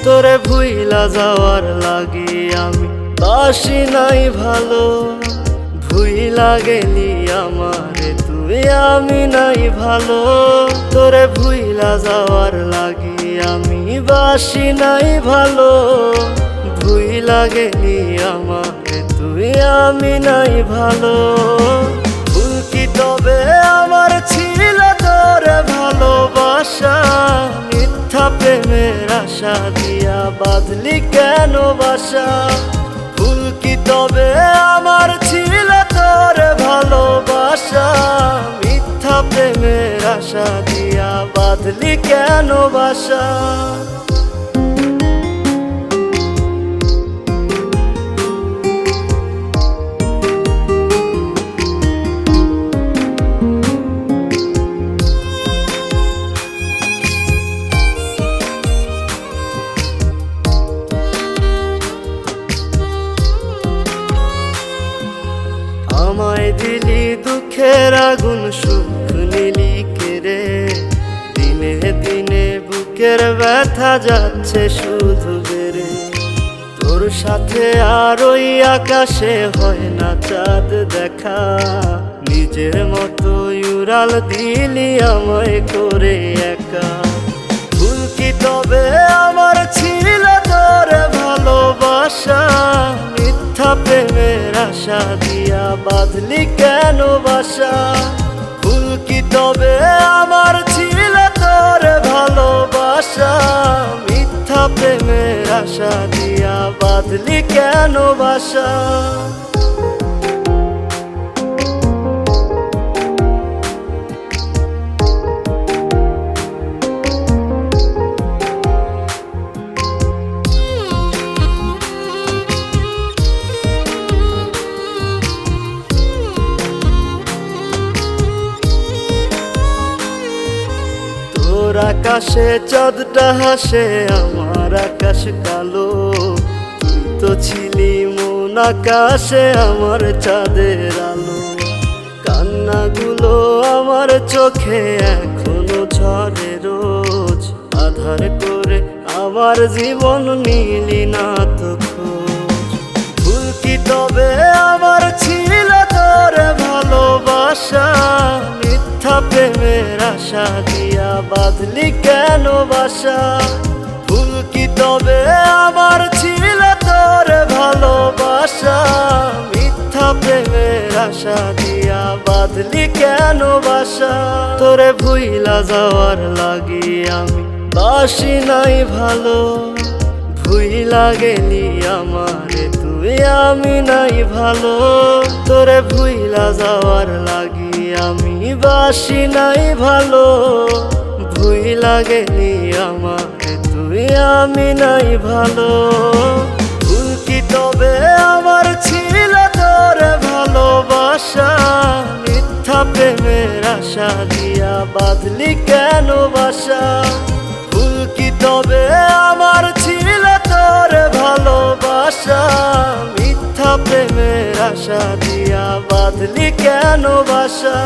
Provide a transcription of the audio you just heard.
তোরে ভুইলা যাওয়ার লাগি আমি বাসি নাই ভালো, ভুইলা গেলি আমারে তুই আমি নাই ভালো। তোরে ভুইলা যাওয়ার লাগি আমি বাসি নাই ভালো, ভুইলা গেলি আমারে তুই আমি নাই ভালো। ভুল কি তবে আমার ছিল তোরে ভালোবাসা, মিথ্যা প্রেমের আশা দিয়া বাঁধলি কেন বাসা। ভুল কি তবে আমার ছিল তোরে ভালোবাসা, মিথ্যা প্রেমের আশা দিয়া বাঁধলি কেন বাসা। আমায় দিলি দুঃখের আগুন, সুখ নিলি কেড়ে, দিনে দিনে বুকের ব্যথা যাচ্ছে শুধু বেড়ে। তোর সাথে আর ওই আকাশে হয় না চাঁদ দেখা, নিজের মতো উড়াল দিলি আমায় করে একা। ভুল কি তবে আমার ছিল তোরে ভালোবাসা, মিথ্যা প্রেমের আশা দিয়া বাঁধলি কেন বাসা। ভুল কি তবে আমার ছিল তোরে ভালোবাসা, মিথ্যা প্রেমের আশা দিয়া বাঁধলি কেন বাসা। তোর আকাশে চাঁদটা হাসে, আমার আকাশ কালো। তুই তো ছিলি মন আকাশে আমার চাঁদের আলো। কান্নাগুলো আমার চোখে এখনো ঝরে রোজ, আধার করে আমার জীবন নিলি না তো খোঁজ। ভুল কি তবে আমার ছিল তোরে ভালোবাসা, মিথ্যা প্রেমের আশা দিয়া বাঁধলি কেন বাসা। ভুল কি তবে আমার ছিল তোরে ভালোবাসা, মিথ্যা প্রেমের আশা দিয়া বাঁধলি কেন বাসা। তোরে ভুইলা যাওয়ার লাগি আমি বাসি নাই ভালো, ভুইলা গেলি আমারে তুই আমি নাই ভালো। তোরে ভুইলা যাওয়ার লাগি আমি বাসি নাই ভালো, ভুইলা গেলি আমারে তুই আমি নাই ভালো। ভুল কি তবে আমার ছিল তোরে ভালোবাসা, মিথ্যা প্রেমের আশা দিয়া বাঁধলি কেন বাসা। ভুল কি তবে আমার ছিল তোরে ভালোবাসা, মিথ্যা প্রেমের আশা দিয়া বাঁধলি কেন বাসা।